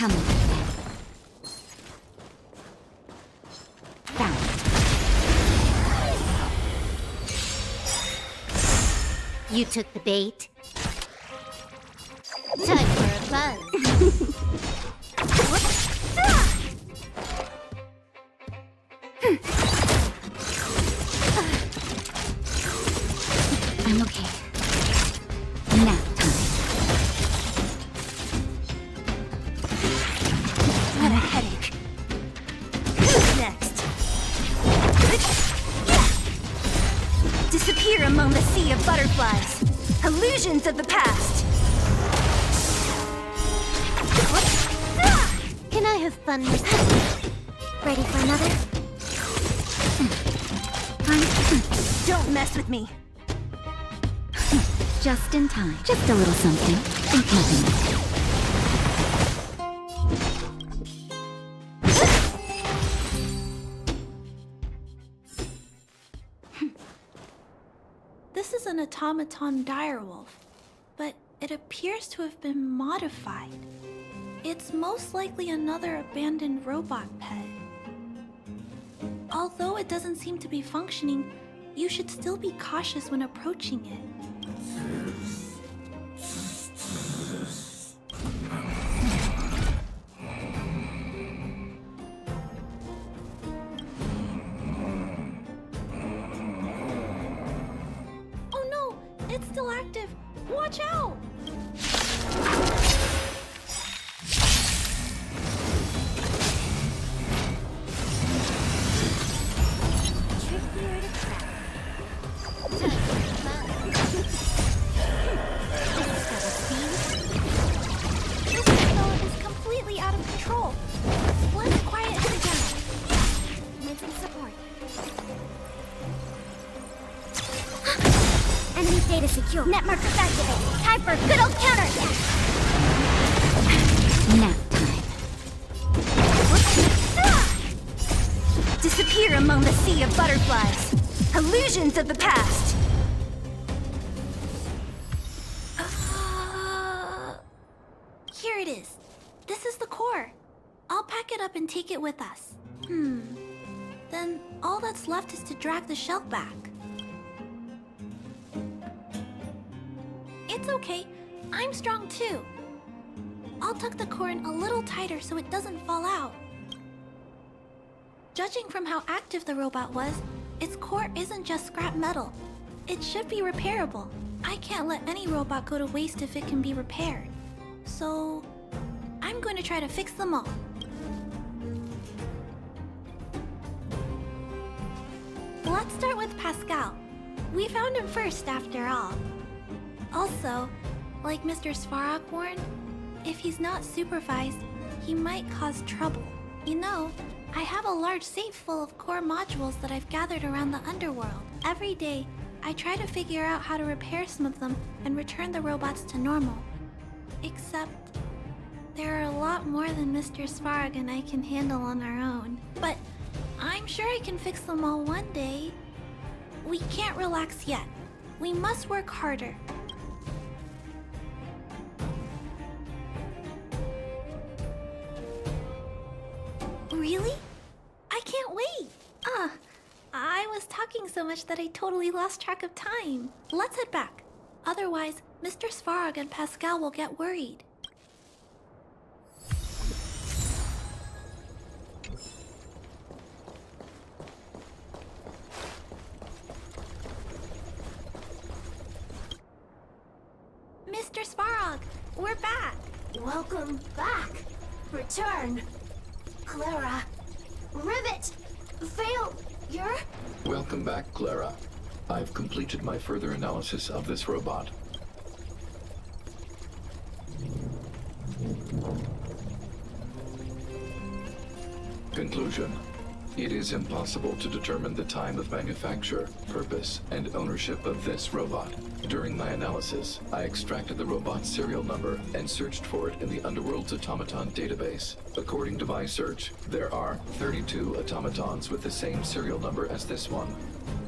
Come on. Found. You took the bait. Time for a buzz. I'm okay. Nap time. What a headache. Who's next? Disappear among the sea of butterflies. Illusions of the past. Can I have fun with this? Ready for another? Don't mess with me. Just in time. Just a little something. Think nothing of it. This is an automaton direwolf, but it appears to have been modified. It's most likely another abandoned robot pet. Although it doesn't seem to be functioning, you should still be cautious when approaching it. Oh no! It's still active! Watch out! Trickier to crack. This fellow is completely out of control. Let's quiet him down. Need some support. Enemy data secure. Net markers activated. Time for a good old counterattack. Nap time. Disappear among the sea of butterflies. Illusions of the past. Here it is. This is the core. I'll pack it up and take it with us. Then all that's left is to drag the shell back. It's okay. I'm strong too. I'll tuck the core in a little tighter so it doesn't fall out. Judging from how active the robot was, its core isn't just scrap metal. It should be repairable. I can't let any robot go to waste if it can be repaired. So, I'm going to try to fix them all. Let's start with Pascal. We found him first after all. Also, like Mr. Svarog warned, if he's not supervised, he might cause trouble. You know, I have a large safe full of core modules that I've gathered around the underworld. Every day, I try to figure out how to repair some of them and return the robots to normal. Except, there are a lot more than Mr. Svarog and I can handle on our own. But I'm sure I can fix them all one day. We can't relax yet. We must work harder. Really? I can't wait! I was talking so much that I totally lost track of time. Let's head back. Otherwise, Mr. Svarog and Pascal will get worried. Mr. Svarog, we're back! Welcome back. Return. Clara. Rivet. Failure. Welcome back, Clara. I've completed my further analysis of this robot. Conclusion. It is impossible to determine the time of manufacture, purpose, and ownership of this robot. During my analysis, I extracted the robot's serial number and searched for it in the Underworld's automaton database. According to my search, there are 32 automatons with the same serial number as this one.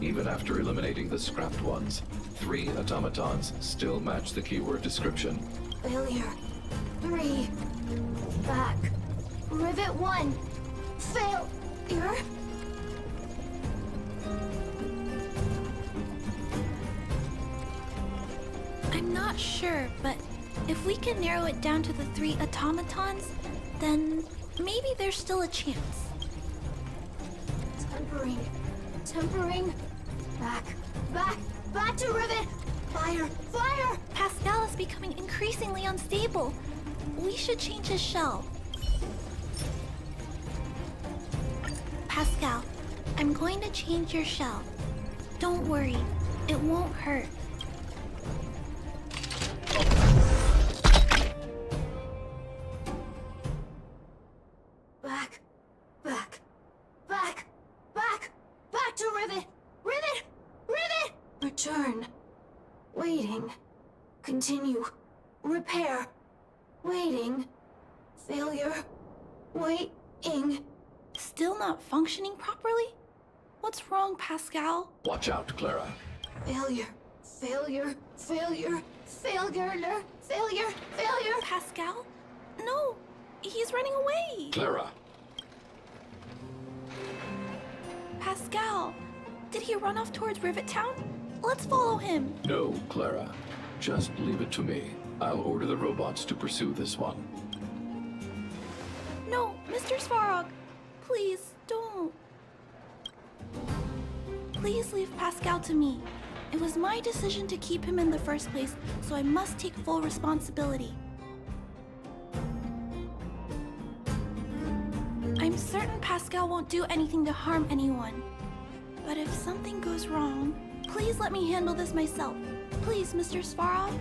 Even after eliminating the scrapped ones, 3 automatons still match the keyword description. Failure. 3. Back. Rivet 1. Failure. I'm not sure, but if we can narrow it down to the 3 automatons, then maybe there's still a chance. Tempering. Back to Rivet. Fire. Pascal is becoming increasingly unstable. We should change his shell. Pascal, I'm going to change your shell. Don't worry, it won't hurt. Back to Rivet. Return. Waiting. Continue. Repair. Waiting. Failure. Waiting. Still not functioning properly? What's wrong, Pascal? Watch out, Clara. Failure. Pascal? No, he's running away. Clara! Pascal, did he run off towards Rivet Town? Let's follow him. No, Clara. Just leave it to me. I'll order the robots to pursue this one. No, Mr. Svarog, please don't. Please leave Pascal to me. It was my decision to keep him in the first place, so I must take full responsibility. I'm certain Pascal won't do anything to harm anyone. But if something goes wrong, please let me handle this myself. Please, Mr. Svarog.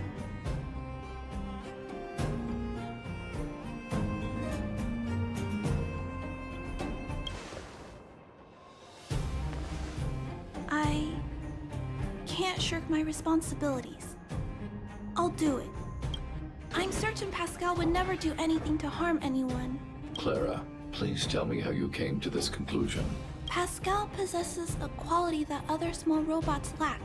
I can't shirk my responsibilities. I'll do it. I'm certain Pascal would never do anything to harm anyone. Clara, please tell me how you came to this conclusion. Pascal possesses a quality that other small robots lack.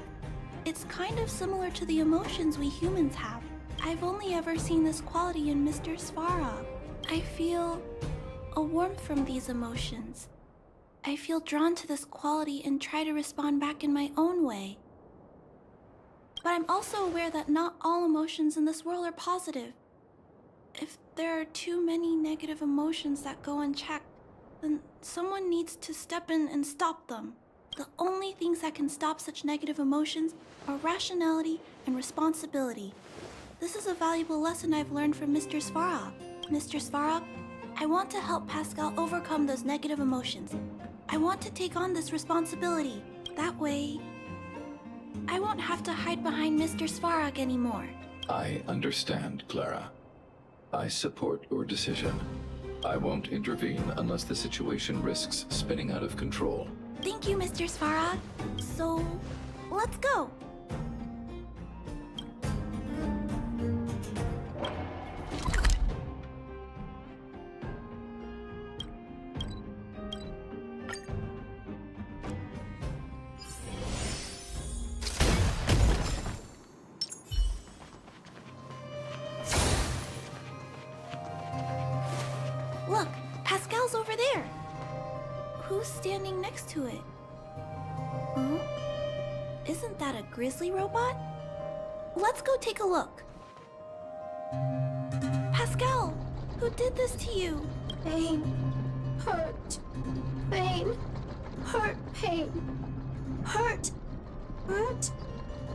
It's kind of similar to the emotions we humans have. I've only ever seen this quality in Mr. Svarog. I feel a warmth from these emotions. I feel drawn to this quality and try to respond back in my own way. But I'm also aware that not all emotions in this world are positive. If there are too many negative emotions that go unchecked, then someone needs to step in and stop them. The only things that can stop such negative emotions are rationality and responsibility. This is a valuable lesson I've learned from Mr. Svarog. Mr. Svarog, I want to help Pascal overcome those negative emotions. I want to take on this responsibility. That way, I won't have to hide behind Mr. Svarog anymore. I understand, Clara. I support your decision. I won't intervene unless the situation risks spinning out of control. Thank you, Mr. Svarog. So, let's go. Look, Pascal's over there. Who's standing next to it? Huh? Isn't that a grizzly robot? Let's go take a look. Pascal, who did this to you? Pain. Hurt. Pain. Hurt. Pain. Hurt. Hurt.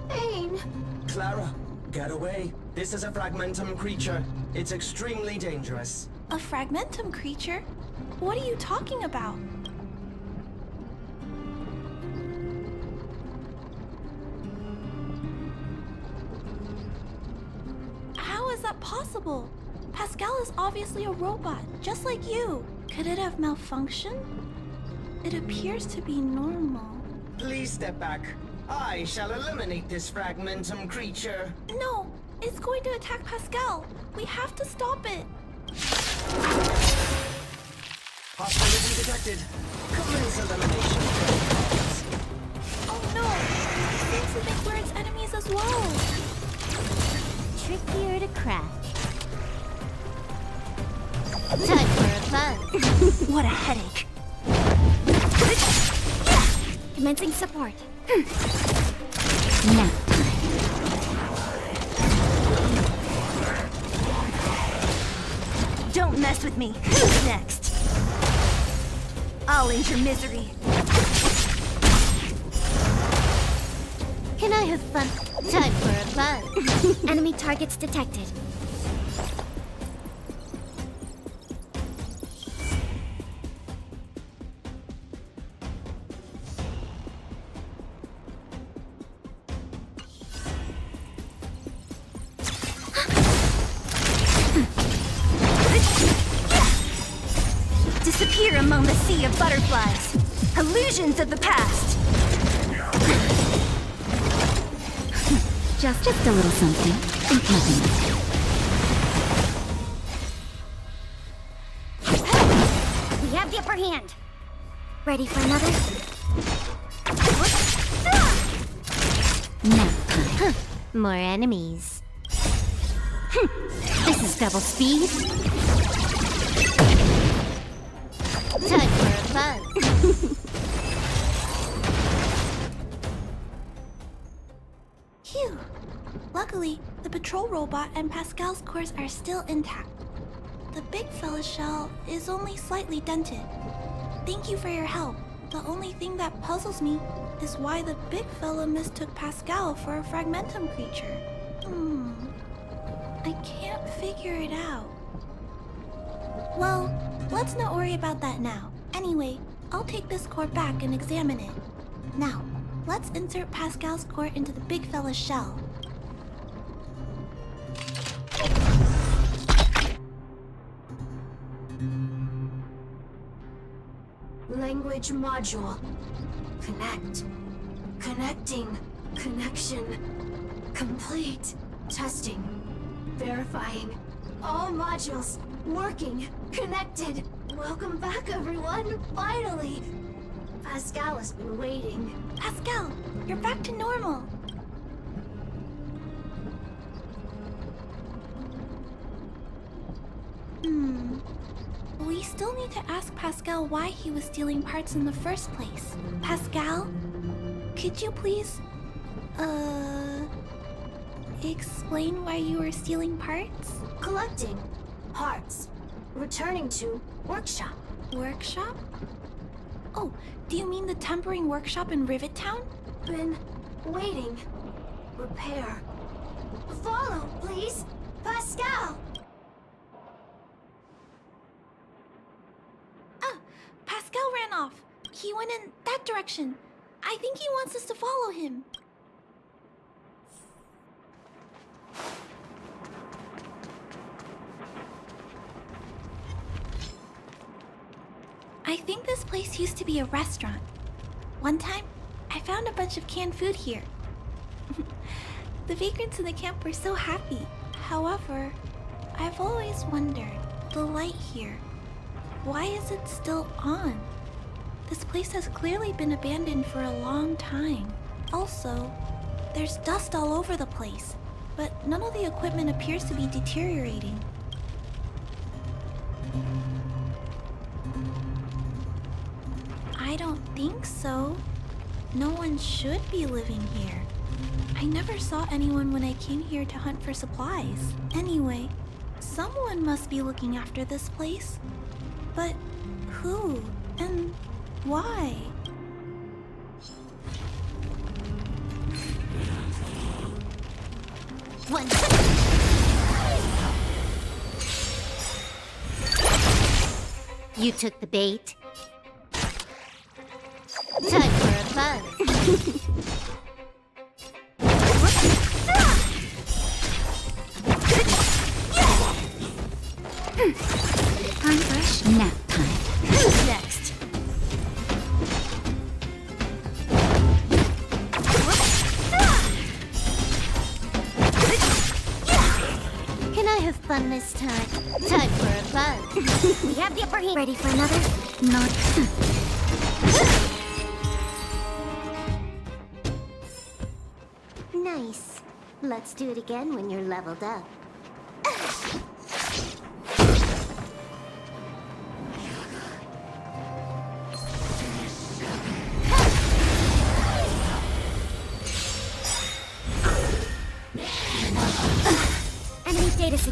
Pain. Clara, get away. This is a fragmentum creature. It's extremely dangerous. A fragmentum creature? What are you talking about? How is that possible? Pascal is obviously a robot, just like you. Could it have malfunctioned? It appears to be normal. Please step back. I shall eliminate this fragmentum creature. No, it's going to attack Pascal. We have to stop it. Hostility detected. Commence elimination. Oh no! It seems to think we're its enemies as well. Trickier to crack. Time for a buzz. What a headache. Commencing support. Nap time. Don't mess with me. Who's next? I'll end your misery. Can I have fun? Time for a buzz. Enemy targets detected. Disappear among the sea of butterflies. Illusions of the past. Just a little something. Think nothing of it. We have the upper hand. Ready for another? Nap time. More enemies. This is double speed. Time for a buzz. Phew. Luckily, the patrol robot and Pascal's cores are still intact. The big fella's shell is only slightly dented. Thank you for your help. The only thing that puzzles me is why the big fella mistook Pascal for a fragmentum creature. I can't figure it out. Well, let's not worry about that now. Anyway, I'll take this core back and examine it. Now, let's insert Pascal's core into the big fella's shell. Language module. Connect. Connecting. Connection. Complete. Testing. Verifying. All modules. Working. Connected. Welcome back, everyone. Finally. Pascal has been waiting. Pascal, you're back to normal. We still need to ask Pascal why he was stealing parts in the first place. Pascal, could you please, explain why you were stealing parts? Collecting. Parts. Returning to workshop. Workshop? Oh, do you mean the tempering workshop in Rivet Town? Been waiting. Repair. Follow, please. Pascal! Ah, Pascal ran off. He went in that direction. I think he wants us to follow him. I think this place used to be a restaurant. One time, I found a bunch of canned food here. The vagrants in the camp were so happy. However, I've always wondered, the light here, why is it still on? This place has clearly been abandoned for a long time. Also, there's dust all over the place, but none of the equipment appears to be deteriorating. I don't think so. No one should be living here. I never saw anyone when I came here to hunt for supplies. Anyway, someone must be looking after this place. But who and why? One. You took the bait. Time for a buzz. Time brush, nap time. Who's next? Can I have fun this time? Time for a buzz. We have the upper hand. Ready for another? Not. Nice. Let's do it again when you're leveled up.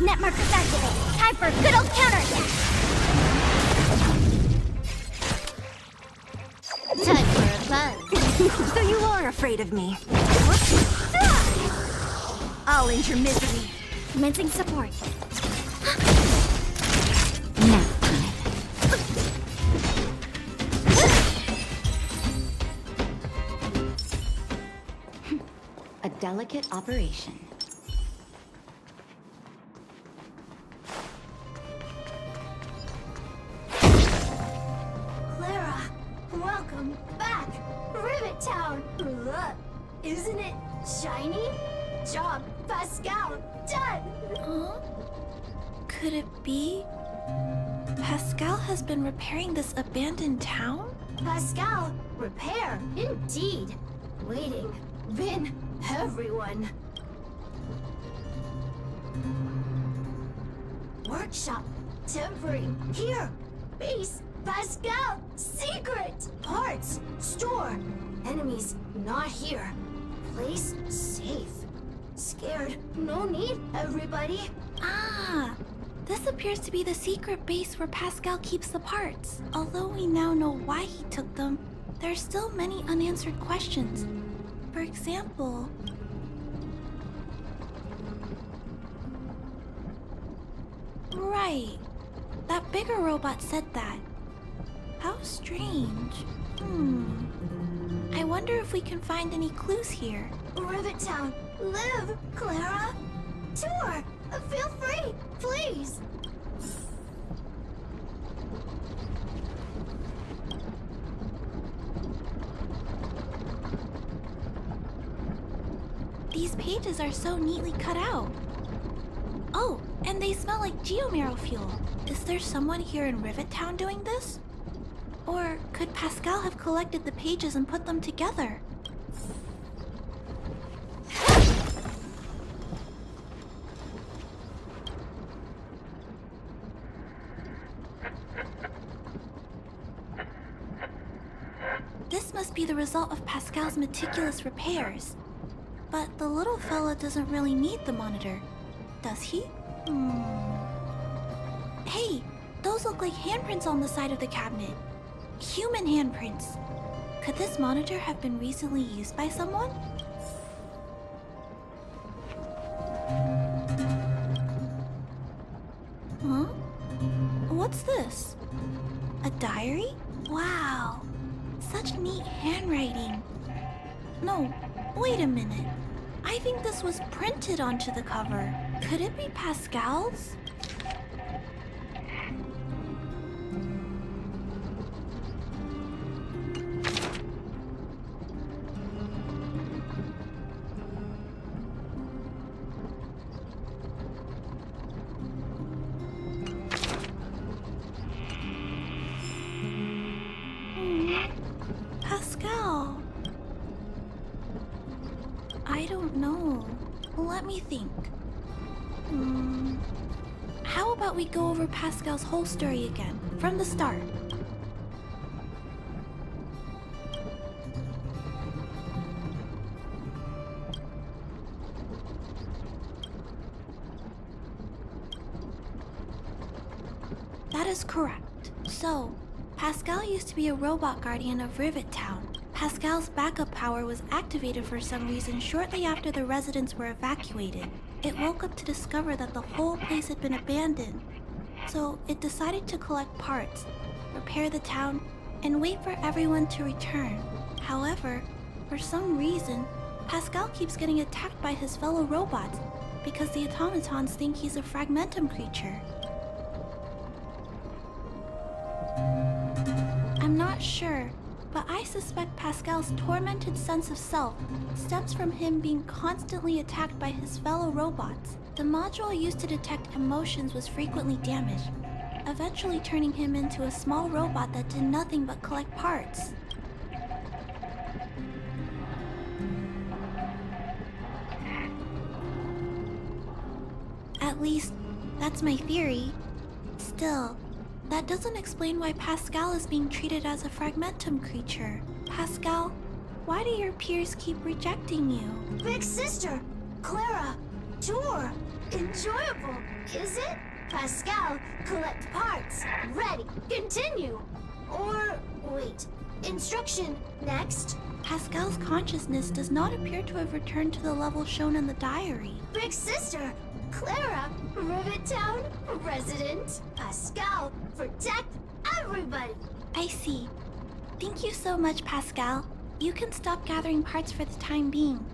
Net markers activate. Time for a good old counterattack. Time for a buzz. So you are afraid of me. I'll end your misery. Commencing support. Now time. A delicate operation. Clara, welcome back. Rivet Town. Look, isn't it shiny? Job, Pascal, done. Huh? Could it be Pascal has been repairing this abandoned town? Pascal, repair, indeed. Waiting, been everyone. Workshop, tempering, here. Base, Pascal, secret. Parts, store. Enemies, not here. Place, safe. Scared, no need, everybody. Ah! This appears to be the secret base where Pascal keeps the parts. Although we now know why he took them, there are still many unanswered questions. For example... Right. That bigger robot said that. How strange. I wonder if we can find any clues here. Rivet Town, live, Clara. Tour, feel free, please. These pages are so neatly cut out. Oh, and they smell like geomarrow fuel. Is there someone here in Rivet Town doing this? Or could Pascal have collected the pages and put them together? This must be the result of Pascal's meticulous repairs. But the little fella doesn't really need the monitor, does he? Hey, those look like handprints on the side of the cabinet. Human handprints. Could this monitor have been recently used by someone? Huh? What's this? A diary? Wow. Such neat handwriting. No, wait a minute. I think this was printed onto the cover. Could it be Pascal's? Pascal. I don't know. Let me think. How about we go over Pascal's whole story again, from the start? That is correct. So, Pascal used to be a robot guardian of Rivet Town. Pascal's backup power was activated for some reason shortly after the residents were evacuated. It woke up to discover that the whole place had been abandoned. So it decided to collect parts, repair the town, and wait for everyone to return. However, for some reason, Pascal keeps getting attacked by his fellow robots because the automatons think he's a fragmentum creature. I'm not sure, but I suspect Pascal's tormented sense of self stems from him being constantly attacked by his fellow robots. The module used to detect emotions was frequently damaged, eventually turning him into a small robot that did nothing but collect parts. At least, that's my theory. Still, that doesn't explain why Pascal is being treated as a fragmentum creature. Pascal, why do your peers keep rejecting you? Big sister, Clara, Tour, enjoyable, is it? Pascal, collect parts. Ready, continue. Or, wait, instruction, next. Pascal's consciousness does not appear to have returned to the level shown in the diary. Big sister, Clara, Rivet Town, resident. Pascal, protect everybody. I see. Thank you so much, Pascal. You can stop gathering parts for the time being.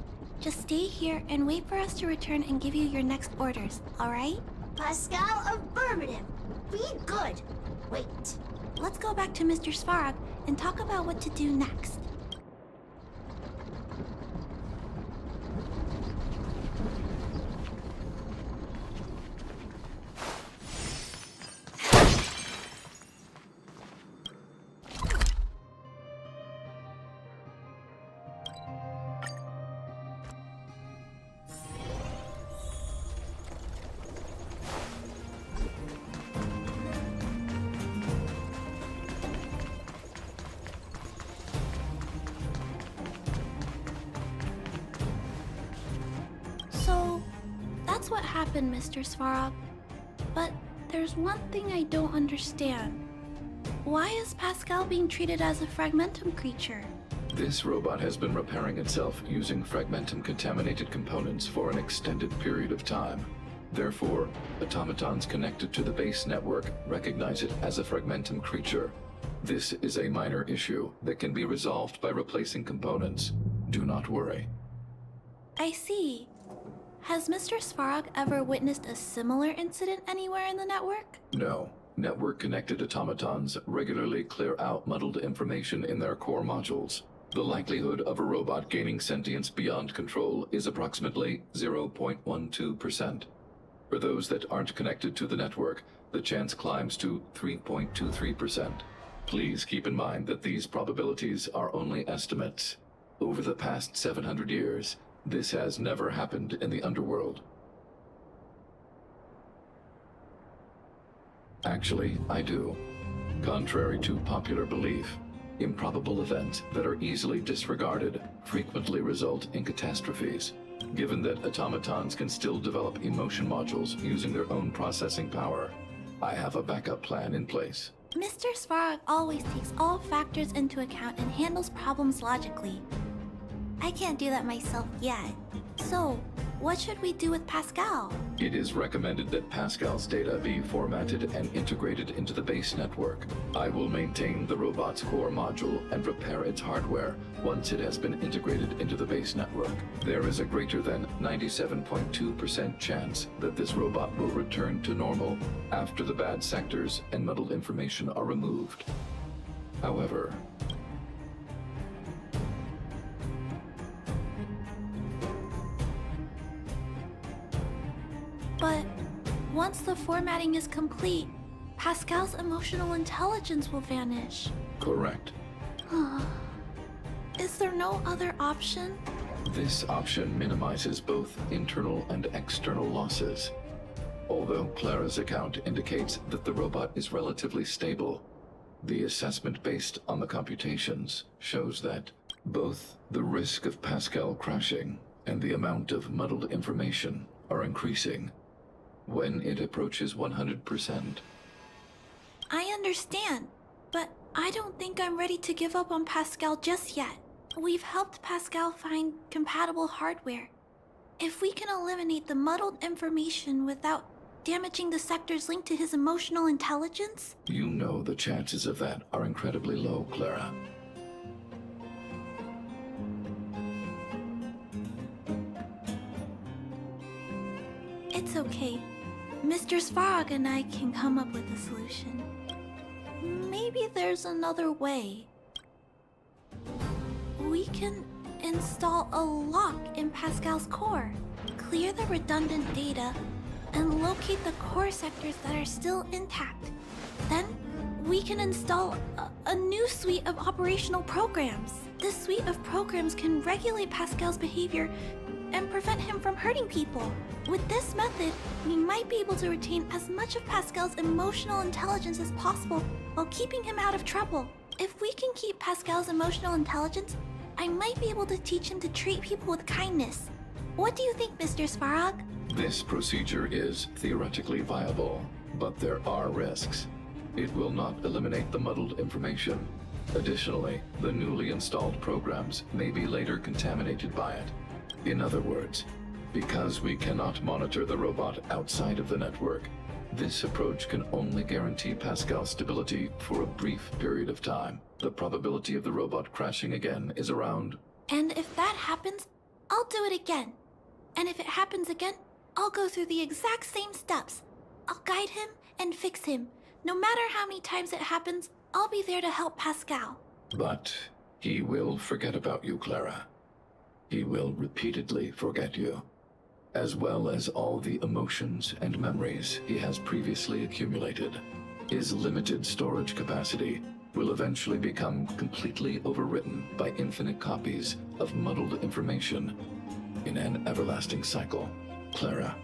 Just stay here and wait for us to return and give you your next orders, alright? Pascal, affirmative. Be good. Wait. Let's go back to Mr. Svarog and talk about what to do next. So, that's what happened, Mr. Svarog. But there's one thing I don't understand. Why is Pascal being treated as a fragmentum creature? This robot has been repairing itself using fragmentum-contaminated components for an extended period of time. Therefore, automatons connected to the base network recognize it as a fragmentum creature. This is a minor issue that can be resolved by replacing components. Do not worry. I see. Has Mr. Svarog ever witnessed a similar incident anywhere in the network? No. Network-connected automatons regularly clear out muddled information in their core modules. The likelihood of a robot gaining sentience beyond control is approximately 0.12%. For those that aren't connected to the network, the chance climbs to 3.23%. Please keep in mind that these probabilities are only estimates. Over the past 700 years, this has never happened in the underworld. Actually, I do. Contrary to popular belief, improbable events that are easily disregarded frequently result in catastrophes. Given that automatons can still develop emotion modules using their own processing power, I have a backup plan in place. Mr. Svarog always takes all factors into account and handles problems logically. I can't do that myself yet. So, what should we do with Pascal? It is recommended that Pascal's data be formatted and integrated into the base network. I will maintain the robot's core module and repair its hardware once it has been integrated into the base network. There is a greater than 97.2% chance that this robot will return to normal after the bad sectors and muddled information are removed. However, But once the formatting is complete, Pascal's emotional intelligence will vanish. correct. Is there no other option? This option minimizes both internal and external losses. Although Clara's account indicates that the robot is relatively stable, the assessment based on the computations shows that both the risk of Pascal crashing and the amount of muddled information are increasing when it approaches 100%. I understand, but I don't think I'm ready to give up on Pascal just yet. We've helped Pascal find compatible hardware. If we can eliminate the muddled information without damaging the sectors linked to his emotional intelligence, You know the chances of that are incredibly low, Clara. it's okay. Mr. Svarog and I can come up with a solution. Maybe there's another way. We can install a lock in Pascal's core, clear the redundant data, and locate the core sectors that are still intact. Then, we can install a new suite of operational programs. This suite of programs can regulate Pascal's behavior and prevent him from hurting people. With this method, we might be able to retain as much of Pascal's emotional intelligence as possible while keeping him out of trouble. If we can keep Pascal's emotional intelligence, I might be able to teach him to treat people with kindness. What do you think, Mr. Svarog? This procedure is theoretically viable, but there are risks. It will not eliminate the muddled information. Additionally, the newly installed programs may be later contaminated by it. In other words, because we cannot monitor the robot outside of the network, this approach can only guarantee Pascal's stability for a brief period of time. The probability of the robot crashing again is around... And if that happens, I'll do it again. And if it happens again, I'll go through the exact same steps. I'll guide him and fix him. No matter how many times it happens, I'll be there to help Pascal. But he will forget about you, Clara. He will repeatedly forget you, as well as all the emotions and memories he has previously accumulated. His limited storage capacity will eventually become completely overwritten by infinite copies of muddled information in an everlasting cycle. Clara,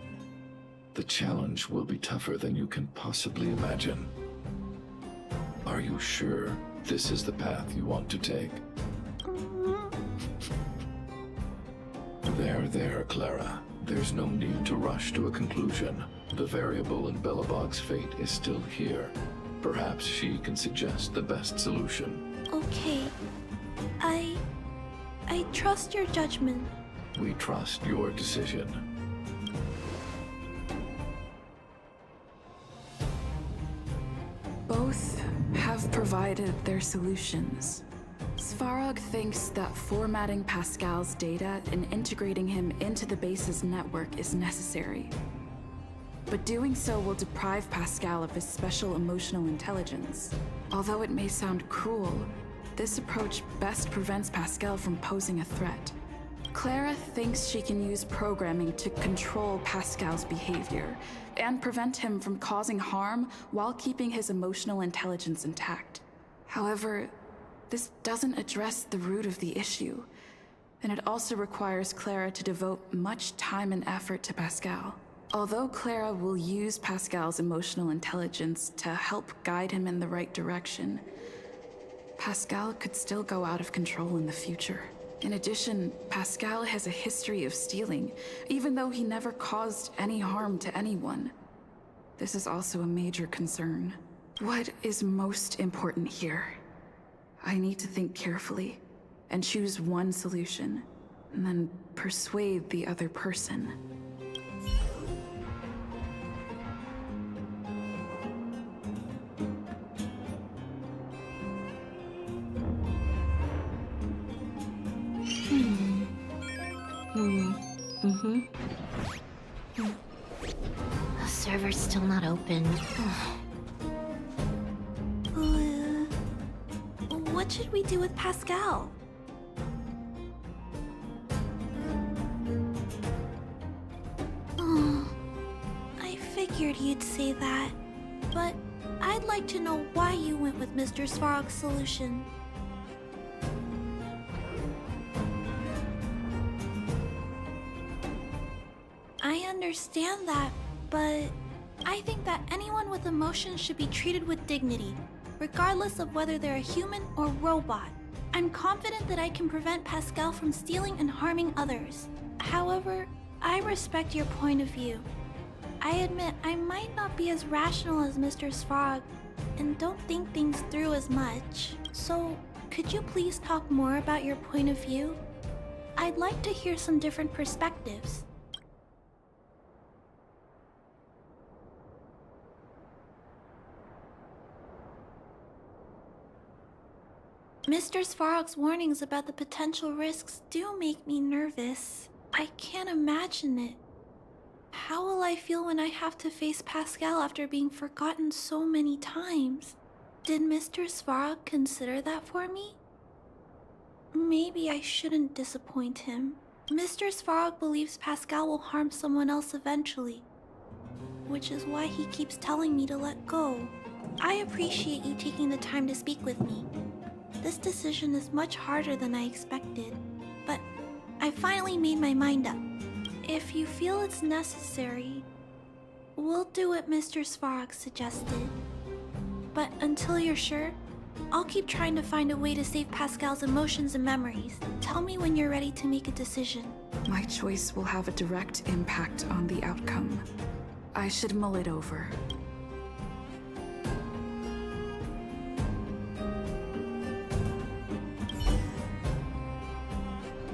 the challenge will be tougher than you can possibly imagine. Are you sure this is the path you want to take? There, Clara. There's no need to rush to a conclusion. The variable in Belobog's fate is still here. Perhaps she can suggest the best solution. Okay. I trust your judgment. We trust your decision. Both have provided their solutions. Svarog thinks that formatting Pascal's data and integrating him into the base's network is necessary. But doing so will deprive Pascal of his special emotional intelligence. Although it may sound cruel, this approach best prevents Pascal from posing a threat. Clara thinks she can use programming to control Pascal's behavior and prevent him from causing harm while keeping his emotional intelligence intact. However, this doesn't address the root of the issue, and it also requires Clara to devote much time and effort to Pascal. Although Clara will use Pascal's emotional intelligence to help guide him in the right direction, Pascal could still go out of control in the future. In addition, Pascal has a history of stealing, even though he never caused any harm to anyone. This is also a major concern. What is most important here? I need to think carefully and choose one solution, and then persuade the other person. The server's still not open. What should we do with Pascal? I figured you'd say that, but I'd like to know why you went with Mr. Svarog's solution. I understand that, but I think that anyone with emotions should be treated with dignity, regardless of whether they're a human or robot. I'm confident that I can prevent Pascal from stealing and harming others. However, I respect your point of view. I admit I might not be as rational as Mr. Svarog and don't think things through as much. So, could you please talk more about your point of view? I'd like to hear some different perspectives. Mr. Svarog's warnings about the potential risks do make me nervous. I can't imagine it. How will I feel when I have to face Pascal after being forgotten so many times? Did Mr. Svarog consider that for me? Maybe I shouldn't disappoint him. Mr. Svarog believes Pascal will harm someone else eventually, which is why he keeps telling me to let go. I appreciate you taking the time to speak with me. This decision is much harder than I expected, but I finally made my mind up. If you feel it's necessary, we'll do what Mr. Svarog suggested. But until you're sure, I'll keep trying to find a way to save Pascal's emotions and memories. Tell me when you're ready to make a decision. My choice will have a direct impact on the outcome. I should mull it over.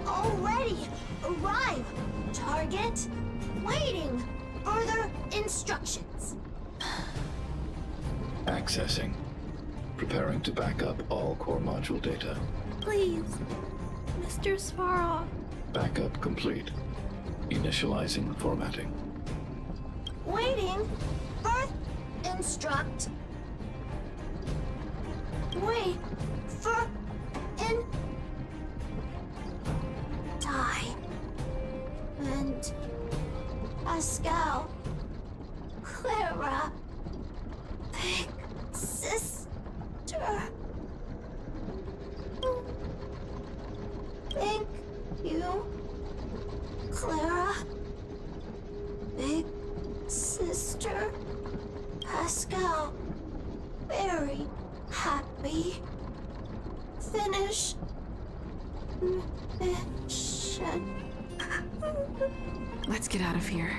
Already! Arrive! Target! Waiting! Further instructions! Accessing. Preparing to back up all core module data. Please, Mr. Svarog. Backup complete. Initializing formatting. Waiting! Birth! Instruct! Wait! For... in... die. And... Pascal... Clara... Big sister... Thank you... Clara... Big sister... Pascal... Very happy... Finish... mission... Let's get out of here.